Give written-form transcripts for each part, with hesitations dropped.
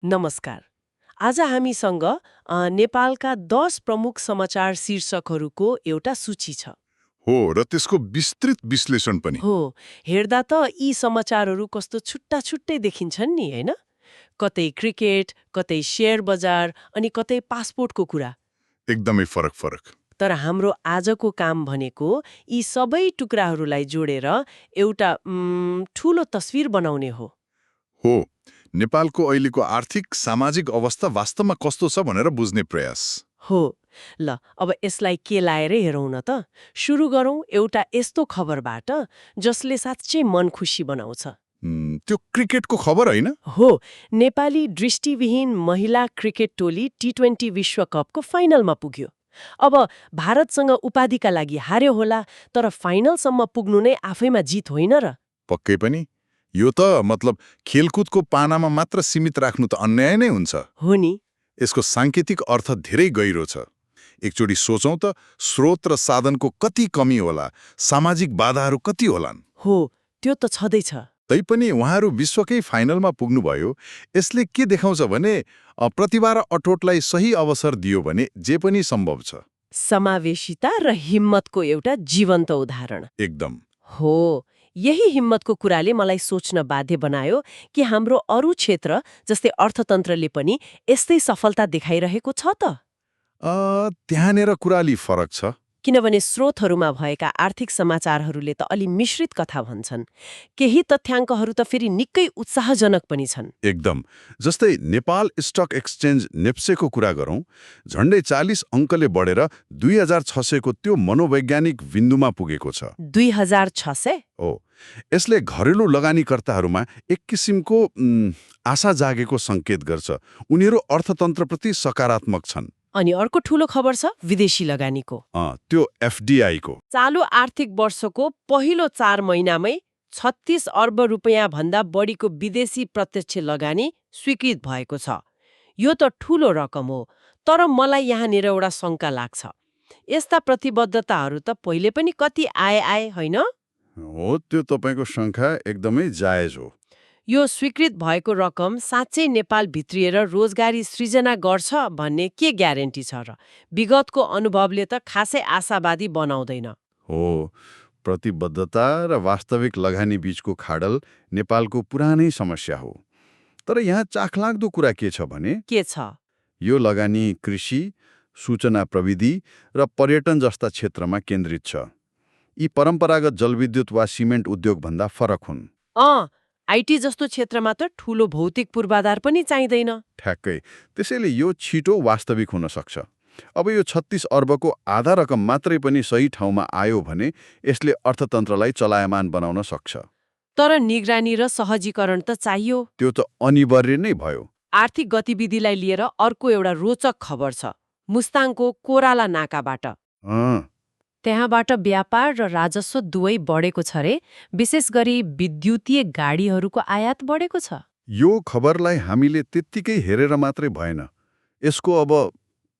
नमस्कार। आज हामीसँग नेपालका 10 प्रमुख समाचार शीर्षकहरूको एउटा सूची छ। हो र त्यसको विस्तृत विश्लेषण पनि। हो, हेर्दा त यी समाचारहरू कस्तो छुट्टा छुट्टै देखिन्छन् नि, होइन? कतै क्रिकेट, कतै शेयर बजार अनि कतै पासपोर्टको कुरा। एकदमै फरक फरक। तर हाम्रो आजको काम भनेको यी सबै टुक्राहरूलाई जोडेर एउटा ठूलो तस्विर बनाउने हो। हो, नेपालको अहिलेको आर्थिक सामाजिक अवस्था वास्तवमा कस्तो छ भनेर बुझ्ने प्रयास। हो, ल अब यसलाई के लाएरै हेरौँ न त। सुरु गरौँ एउटा यस्तो खबरबाट जसले साँच्चै मन खुसी बनाउँछ। त्यो क्रिकेटको खबर होइन? हो, नेपाली दृष्टिविहीन महिला क्रिकेट टोली टी20 विश्वकपको फाइनलमा पुग्यो। अब भारतसँग उपाधिका लागि हार्यो होला, तर फाइनलसम्म पुग्नु नै आफैमा जित होइन र? पक्कै पनि। यो त मतलब खेलकुदको पानामा मात्र सीमित राख्नु त अन्याय नै हुन्छ। हो नि। यसको साङ्केतिक अर्थ धेरै गहिरो छ। एकचोटि सोचौँ त स्रोत र साधनको कति कमी होला, सामाजिक बाधाहरू कति होलान्। हो, त्यो त छँदैछ। तैपनि उहाँहरू विश्वकै फाइनलमा पुग्नुभयो। यसले के देखाउँछ भने प्रतिभा र अटोटलाई सही अवसर दियो भने जे पनि सम्भव छ। समावेशिता र हिम्मतको एउटा जीवन्त उदाहरण। एकदम। हो, यही हिम्मतको कुराले मलाई सोच्न बाध्य बनायो कि हाम्रो अरू क्षेत्र जस्तै अर्थतन्त्रले पनि यस्तै सफलता देखाइरहेको छ त। त्यहाँनिर कुरा अलि फरक छ। किनभने स्रोतहरूमा भएका आर्थिक समाचारहरूले त अलि मिश्रित कथा भन्छन्। केही तथ्याङ्कहरू त फेरि निकै उत्साहजनक पनि छन्। एकदम। जस्तै नेपाल स्टक एक्सचेन्ज नेप्सेको कुरा गरौँ, झन्डै 40 अङ्कले बढेर 2600 को त्यो मनोवैज्ञानिक बिन्दुमा पुगेको छ। 2600? हो, यसले घरेलु लगानीकर्ताहरूमा एक किसिमको आशा जागेको सङ्केत गर्छ। उनीहरू अर्थतन्त्रप्रति सकारात्मक छन्। अनि अर्को ठूलो खबर छ विदेशी लगानीको। त्यो एफडीआईको। चालु आर्थिक वर्षको पहिलो 4 महिनामै 36 अर्ब रुपियाँ भन्दा बढीको विदेशी प्रत्यक्ष लगानी स्वीकृत भएको छ। यो त ठूलो रकम हो, तर मलाई यहाँनिर एउटा शङ्का लाग्छ। यस्ता प्रतिबद्धताहरू त पहिले पनि कति आए होइन? हो, त्यो तपाईँको शङ्का एकदमै जायज हो। यो स्वीकृत भएको रकम साँच्चै नेपाल भित्रिएर रोजगारी सृजना गर्छ भन्ने के ग्यारेन्टी छ र? विगतको अनुभवले त खासै आशावादी बनाउँदैन। हो, प्रतिबद्धता र वास्तविक लगानी बीचको खाडल नेपालको पुरानै समस्या हो। तर यहाँ चाखलाग्दो कुरा के छ भने के छ? यो लगानी कृषि, सूचना प्रविधि र पर्यटन जस्ता क्षेत्रमा केन्द्रित छ। यी परम्परागत जलविद्युत वा सिमेन्ट उद्योगभन्दा फरक हुन्। आइटी जस्तो क्षेत्रमा त ठूलो भौतिक पूर्वाधार पनि चाहिँदैन। ठ्याक्कै। त्यसैले यो छिटो वास्तविक हुन सक्छ। अब यो 36 अर्बको आधा रकम मात्रै पनि सही ठाउँमा आयो भने यसले अर्थतन्त्रलाई चलायमान बनाउन सक्छ। तर निगरानी र सहजीकरण त चाहियो। त्यो त अनिवार्य नै भयो। आर्थिक गतिविधिलाई लिएर अर्को एउटा रोचक खबर छ, मुस्ताङको कोराला नाकाबाट। त्यहाँबाट व्यापार र राजस्व दुवै बढेको छ रे। विशेष गरी विद्युतीय गाडीहरूको आयात बढेको छ। यो खबरलाई हामीले त्यत्तिकै हेरेर मात्रै भएन। यसको अब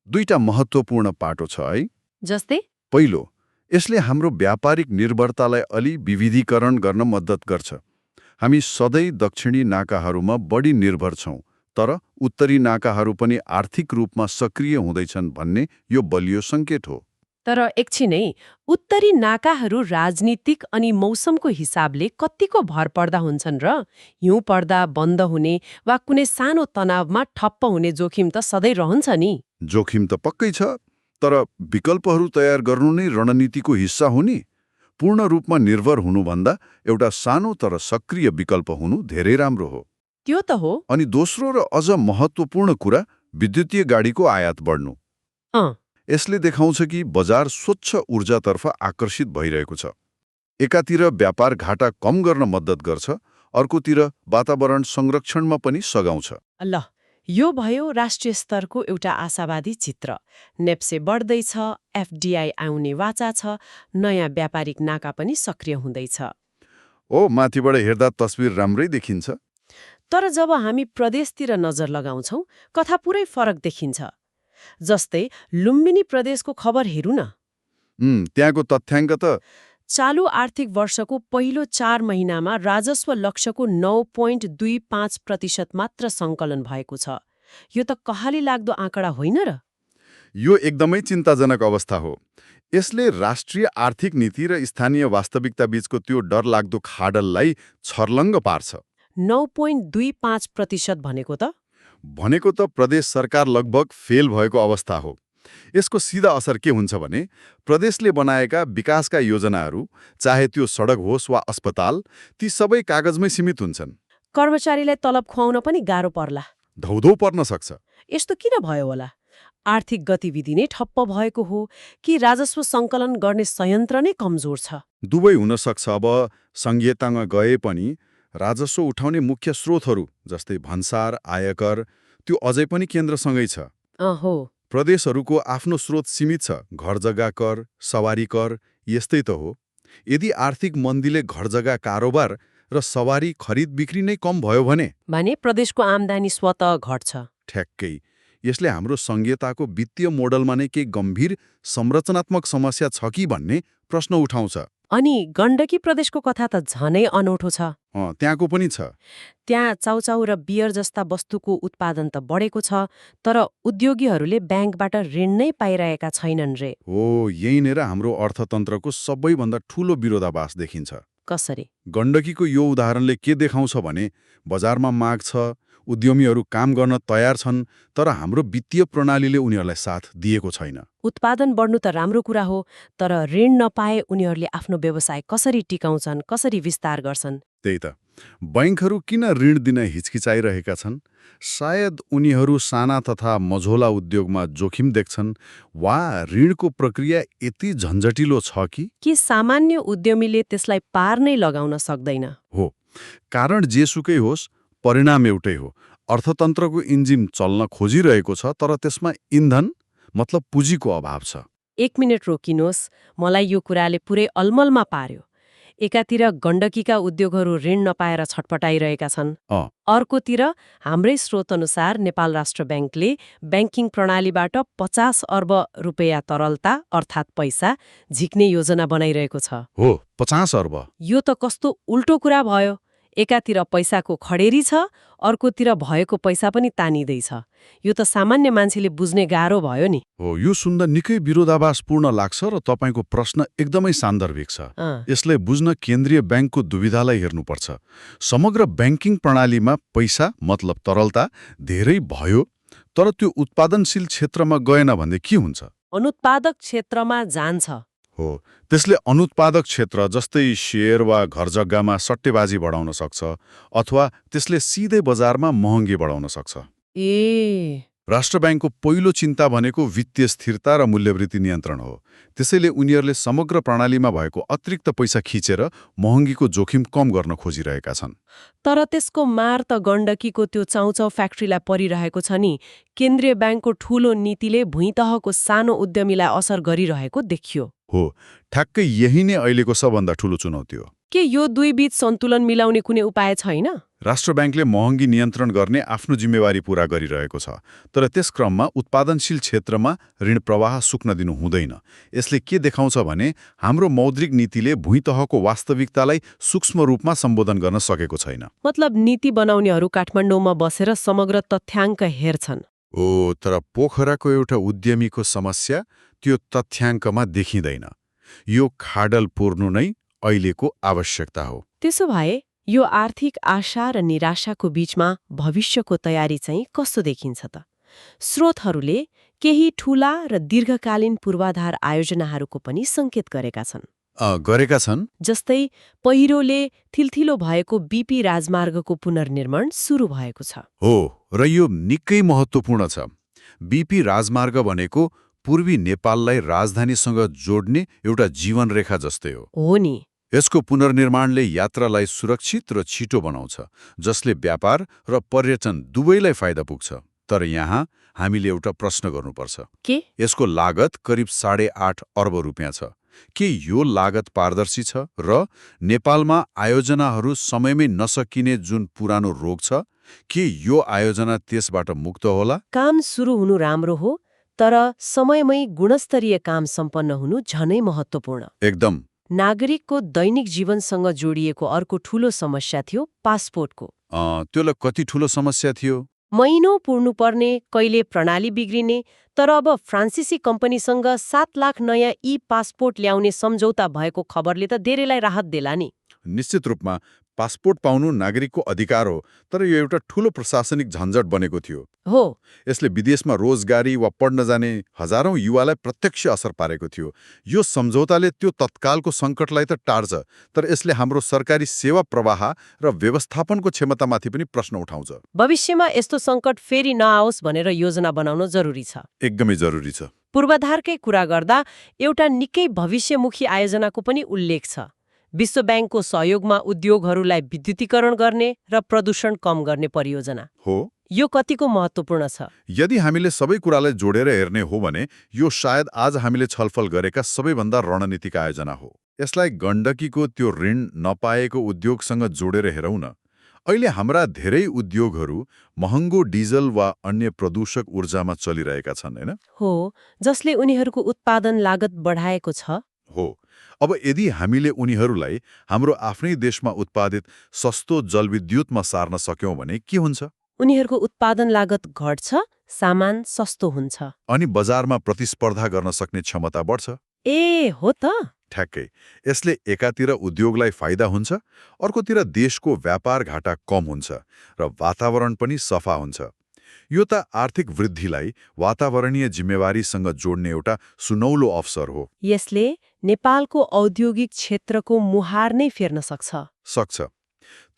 दुईटा महत्त्वपूर्ण पाटो छ है। जस्तै? पहिलो, यसले हाम्रो व्यापारिक निर्भरतालाई अलि विविधीकरण गर्न मद्दत गर्छ। हामी सधैँ दक्षिणी नाकाहरूमा बढी निर्भर छौँ, तर उत्तरी नाकाहरू पनि आर्थिक रूपमा सक्रिय हुँदैछन् भन्ने यो बलियो सङ्केत हो। तर एकछिनै, उत्तरी नाकाहरू राजनीतिक अनि मौसमको हिसाबले कतिको भर पर्दा हुन्छन् र? हिउँ पर्दा बन्द हुने वा कुनै सानो तनावमा ठप्प हुने जोखिम त सधैँ रहन्छ नि। जोखिम त पक्कै छ, तर विकल्पहरू तयार गर्नु नै रणनीतिको हिस्सा हो नि। पूर्ण रूपमा निर्भर हुनुभन्दा एउटा सानो तर सक्रिय विकल्प हुनु धेरै राम्रो हो। त्यो त हो। अनि दोस्रो र अझ महत्त्वपूर्ण कुरा, विद्युतीय गाडीको आयात बढ्नु। यसले देखाउँछ कि बजार स्वच्छ ऊर्जातर्फ आकर्षित भइरहेको छ। एकातिर व्यापार घाटा कम गर्न मद्दत गर्छ, अर्कोतिर वातावरण संरक्षणमा पनि सघाउँछ। ल, यो भयो राष्ट्रिय स्तरको एउटा आशावादी चित्र। नेप्से बढ्दैछ, एफडीआई आउने वाचा छ, नयाँ व्यापारिक नाका पनि सक्रिय हुँदैछ। माथिबाट हेर्दा तस्विर राम्रै देखिन्छ। तर जब हामी प्रदेशतिर नजर लगाउँछौँ, कथा पुरै फरक देखिन्छ। जस्तै लुम्बिनी प्रदेशको खबर हेरौँ न। त्यहाँको तथ्याङ्क त चालु आर्थिक वर्षको पहिलो 4 महिनामा राजस्व लक्ष्यको 9.25% मात्र सङ्कलन भएको छ। यो त कहाली लाग्दो आँकडा होइन र? यो एकदमै चिन्ताजनक अवस्था हो। यसले राष्ट्रिय आर्थिक नीति र स्थानीय वास्तविकता बीचको त्यो डरलाग्दो खाडललाई छर्लङ्ग पार्छ। 9.25% भनेको त? भनेको त प्रदेश सरकार लगभग फेल भएको अवस्था हो। यसको सिधा असर के हुन्छ भने प्रदेशले बनाएका विकासका योजनाहरू, चाहे त्यो सडक होस् वा अस्पताल, ती सबै कागजमै सीमित हुन्छन्। कर्मचारीलाई तलब खुवाउन पनि गाह्रो पर्ला। धौधौ पर्न सक्छ। यस्तो किन भयो होला? आर्थिक गतिविधि नै ठप्प भएको हो कि राजस्व सङ्कलन गर्ने संयन्त्र नै कमजोर छ? दुवै हुन सक्छ। अब संघीयतामा गए पनि राजस्व उठाउने मुख्य स्रोतहरू जस्तै भन्सार, आयकर, त्यो अझै पनि केन्द्रसँगै छ। हो। प्रदेशहरूको आफ्नो स्रोत सीमित छ। घर जग्गा कर, सवारी कर, यस्तै त हो। यदि आर्थिक मन्दीले घर जग्गा कारोबार र सवारी खरिद बिक्री नै कम भयो भने प्रदेशको आम्दानी स्वतः घट्छ। ठ्याक्कै। यसले हाम्रो संघीयताको वित्तीय मोडलमा नै केही गम्भीर संरचनात्मक समस्या छ कि भन्ने प्रश्न उठाउँछ। अनि गण्डकी प्रदेशको कथा त झनै अनौठो छ। त्यहाँको पनि छ। त्यहाँ चाउचाउ र बियर जस्ता वस्तुको उत्पादन त बढेको छ, तर उद्योगीहरूले ब्याङ्कबाट ऋण नै पाइरहेका छैनन् रे। हो, यहीँनिर हाम्रो अर्थतन्त्रको सबैभन्दा ठूलो विरोधाभास देखिन्छ। कसरी? गण्डकीको यो उदाहरणले के देखाउँछ भने बजारमा माग छ, उद्यमीहरू काम गर्न तयार छन्, तर हाम्रो वित्तीय प्रणालीले उनीहरूलाई साथ दिएको छैन। उत्पादन बढ्नु त राम्रो कुरा हो, तर ऋण नपाए उनीहरूले आफ्नो व्यवसाय कसरी टिकाउँछन्, कसरी विस्तार गर्छन्? त्यही त। बैंकहरू किन ऋण दिन हिचकिचाइरहेका छन्? सायद उनीहरू साना तथा मझोला उद्योगमा जोखिम देख्छन्, वा ऋणको प्रक्रिया यति झन्झटिलो छ कि सामान्य उद्यमीले त्यसलाई पार नै लगाउन सक्दैन। हो। कारण जेसुकै होस्, परिणाम एउटै हो। अर्थतन्त्रको इन्जिन चल्न खोजिरहेको छ, तर त्यसमा इन्धन मतलब पुँजीको अभाव छ। 1 मिनेट रोकिनुहोस्, मलाई यो कुराले पुरै अलमलमा पार्यो। एकातिर गण्डकीका उद्योगहरू ऋण नपाएर छटपटाइरहेका छन्, अर्कोतिर हाम्रै स्रोत अनुसार नेपाल राष्ट्र ब्याङ्कले ब्याङ्किङ प्रणालीबाट 50 अर्ब रुपैयाँ तरलता अर्थात् पैसा झिक्ने योजना बनाइरहेको छ। हो, 50 अर्ब। यो त कस्तो उल्टो कुरा भयो। एकातिर पैसाको खडेरी छ, अर्कोतिर भएको पैसा पनि तानिँदैछ। यो त सामान्य मान्छेले बुझ्ने गाह्रो भयो नि। हो, यो सुन्दा निकै विरोधाभासपूर्ण लाग्छ र तपाईँको प्रश्न एकदमै सान्दर्भिक छ। यसलाई बुझ्न केन्द्रीय ब्याङ्कको दुविधालाई हेर्नुपर्छ। समग्र ब्याङ्किङ प्रणालीमा पैसा मतलब तरलता धेरै भयो, तर त्यो उत्पादनशील क्षेत्रमा गएन भने के हुन्छ? अनुत्पादक क्षेत्रमा जान्छ। हो, त्यसले अनुत्पादक क्षेत्र जस्तै शेयर वा घर जग्गामा सट्टेबाजी बढाउन सक्छ, अथवा त्यसले सिधै बजारमा महँगी बढाउन सक्छ। राष्ट्र ब्याङ्कको पहिलो चिन्ता भनेको वित्तीय स्थिरता र मूल्यवृद्धि नियन्त्रण हो। त्यसैले उनीहरूले समग्र प्रणालीमा भएको अतिरिक्त पैसा खिचेर महँगीको जोखिम कम गर्न खोजिरहेका छन्। तर त्यसको मार त गण्डकीको त्यो चाउचाउ फ्याक्ट्रीलाई परिरहेको छ नि। केन्द्रीय ब्याङ्कको ठूलो नीतिले भुइँतहको सानो उद्यमीलाई असर गरिरहेको देखियो। हो, ठ्याक्कै यही नै अहिलेको सबभन्दा ठूलो चुनौती हो। के यो दुई बीच सन्तुलन मिलाउने कुनै उपाय छैन? राष्ट्र ब्याङ्कले महँगी नियन्त्रण गर्ने आफ्नो जिम्मेवारी पूरा गरिरहेको छ, तर त्यस क्रममा उत्पादनशील क्षेत्रमा ऋण प्रवाह सुक्न दिनु हुँदैन। यसले के देखाउँछ भने हाम्रो मौद्रिक नीतिले भुइँतहको वास्तविकतालाई सूक्ष्म रूपमा सम्बोधन गर्न सकेको छैन। मतलब नीति बनाउनेहरू काठमाडौँमा बसेर समग्र तथ्याङ्क हेर्छन्। तर पोखराको एउटा उद्यमीको समस्या त्यो तथ्याङ्कमा देखिँदैन। यो खाडल पुर्नु नै अहिलेको आवश्यकता हो। त्यसो भए यो आर्थिक आशा र निराशाको बीचमा भविष्यको तयारी चाहिँ कस्तो देखिन्छ त? स्रोतहरूले केही ठूला र दीर्घकालीन पूर्वाधार आयोजनाहरूको पनि सङ्केत गरेका छन्। जस्तै पहिरोले थिलथिलो भएको बीपी राजमार्गको पुनर्निर्माण सुरु भएको छ। हो, र यो निकै महत्त्वपूर्ण छ। बीपी राजमार्ग भनेको पूर्वी नेपाललाई राजधानीसँग जोड्ने एउटा जीवनरेखा जस्तै हो नि। यसको पुनर्निर्माणले यात्रालाई सुरक्षित र छिटो बनाउँछ, जसले व्यापार र पर्यटन दुवैलाई फाइदा पुग्छ। तर यहाँ हामीले एउटा प्रश्न गर्नुपर्छ। के? यसको लागत करिब 8.5 अर्ब रुपियाँ छ। के यो लागत पारदर्शी छ र नेपालमा आयोजनाहरू समयमै नसकिने जुन पुरानो रोग छ, के यो आयोजना त्यसबाट मुक्त होला? काम सुरु हुनु राम्रो हो, तर समयमै गुणस्तरीय काम सम्पन्न हुनु झनै महत्त्वपूर्ण। एकदम। नागरिकको दैनिक जीवनसँग जोडिएको अर्को ठूलो समस्या थियो पासपोर्टको। त्योलाई कति ठूलो समस्या थियो? महिनौं पुर्नुपर्ने, कहिले प्रणाली बिग्रिने। तर अब फ्रान्सिसी कम्पनीसँग 7 लाख नयाँ पासपोर्ट ल्याउने सम्झौता भएको खबरले त धेरैलाई राहत देला नि। निश्चित रूपमा पासपोर्ट पाउनु नागरिकको अधिकार हो, तर यो एउटा ठूलो प्रशासनिक झन्झट बनेको थियो। हो, यसले विदेशमा रोजगारी वा पढ्न जाने हजारौं युवालाई प्रत्यक्ष असर पारेको थियो। यो सम्झौताले त्यो तत्कालको सङ्कटलाई त टार्छ, तर यसले हाम्रो सरकारी सेवा प्रवाह र व्यवस्थापनको क्षमतामाथि पनि प्रश्न उठाउँछ। भविष्यमा यस्तो सङ्कट फेरि नआओस् भनेर योजना बनाउन जरुरी छ। एकदमै जरुरी छ। पूर्वाधारकै कुरा गर्दा एउटा निकै भविष्यमुखी आयोजनाको पनि उल्लेख छ। विश्व ब्याङ्कको सहयोगमा उद्योगहरूलाई विद्युतीकरण गर्ने र प्रदूषण कम गर्ने परियोजना हो। यो कतिको महत्त्वपूर्ण छ? यदि हामीले सबै कुरालाई जोडेर हेर्ने हो भने यो सायद आज हामीले छलफल गरेका सबैभन्दा रणनीतिक आयोजना हो। यसलाई गण्डकीको त्यो ऋण नपाएको उद्योगसँग जोडेर हेरौँ न। अहिले हाम्रा धेरै उद्योगहरू महँगो डिजल वा अन्य प्रदूषक ऊर्जामा चलिरहेका छन्, हैन? हो, जसले उनीहरूको उत्पादन लागत बढाएको छ। हो। अब यदि हामीले उनीहरूलाई हाम्रो आफ्नै देशमा उत्पादित सस्तो जलविद्युतमा सार्न सक्यौं भने के हुन्छ? उनीहरूको उत्पादन लागत घट्छ, सामान सस्तो हुन्छ, अनि बजारमा प्रतिस्पर्धा गर्न सक्ने क्षमता बढ्छ। ए हो त। ठ्याक्कै। यसले एकातिर उद्योगलाई फाइदा हुन्छ, अर्कोतिर देशको व्यापार घाटा कम हुन्छ र वातावरण पनि सफा हुन्छ। यो त आर्थिक वृद्धिलाई वातावरणीय जिम्मेवारीसँग जोड्ने एउटा सुनौलो अवसर हो। यसले नेपालको औद्योगिक क्षेत्रको मुहार नै फेर्न सक्छ।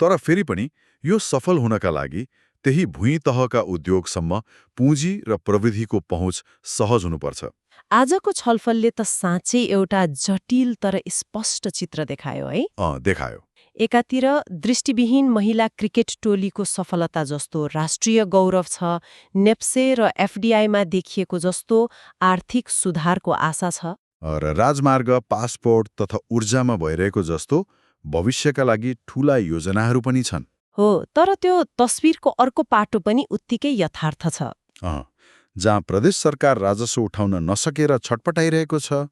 तर फेरि पनि यो सफल हुनका लागि त्यही भुइँ तहका उद्योगसम्म पुँजी र प्रविधिको पहुँच सहज हुनुपर्छ। आजको छलफलले त साँच्चै एउटा जटिल तर स्पष्ट चित्र देखायो है। देखायो। एकातिर दृष्टिविहीन महिला क्रिकेट टोलीको सफलता जस्तो राष्ट्रिय गौरव छ, नेप्से र एफडीआईमा देखिएको जस्तो आर्थिक सुधारको आशा छ, र राजमार्ग, पासपोर्ट तथा ऊर्जामा भइरहेको जस्तो भविष्यका लागि ठूला योजनाहरू पनि छन्। हो, तर त्यो तस्विरको अर्को पाटो पनि उत्तिकै यथार्थ छ। जहाँ प्रदेश सरकार राजस्व उठाउन नसकेर छटपटाइरहेको छ,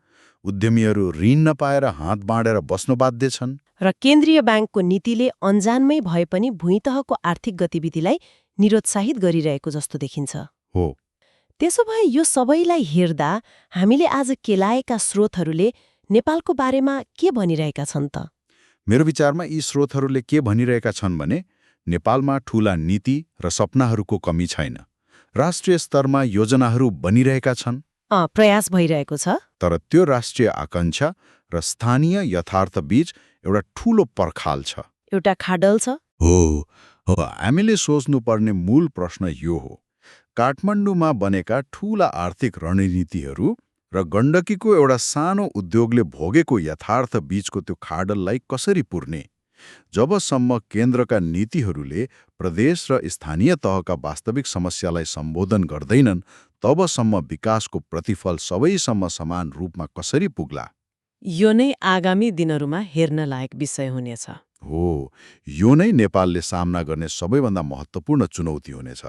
उद्यमीहरू ऋण नपाएर हात बाँडेर बस्नु बाध्य छन्, र केन्द्रीय ब्याङ्कको नीतिले अन्जानमै भए पनि भुइँतहको आर्थिक गतिविधिलाई निरुत्साहित गरिरहेको जस्तो देखिन्छ। हो। त्यसो भए यो सबैलाई हेर्दा हामीले आज केलाएका स्रोतहरूले नेपालको बारेमा के भनिरहेका छन् त? मेरो विचारमा यी स्रोतहरूले के भनिरहेका छन् भने नेपालमा ठूला नीति र सपनाहरूको कमी छैन। राष्ट्रिय स्तरमा योजनाहरू बनिरहेका छन्, प्रयास भइरहेको छ, तर त्यो राष्ट्रिय आकांक्षा र स्थानीय यथार्थ बीच एउटा ठूलो पर्खाल छ, एउटा खाडल छ। हो। हामीले सोच्नुपर्ने मूल प्रश्न यो हो, काठमाडौँमा बनेका ठूला आर्थिक रणनीतिहरू र गण्डकीको एउटा सानो उद्योगले भोगेको यथार्थ बीचको त्यो खाडललाई कसरी पुर्ने? जबसम्म केन्द्रका नीतिहरूले प्रदेश र स्थानीय तहका वास्तविक समस्यालाई सम्बोधन गर्दैनन्, तबसम्म विकासको प्रतिफल सबैसम्म समान रूपमा कसरी पुग्ला? यो नै आगामी दिनहरूमा हेर्न लायक विषय हुनेछ। हो, यो नै नेपालले सामना गर्ने सबैभन्दा महत्त्वपूर्ण चुनौती हुनेछ।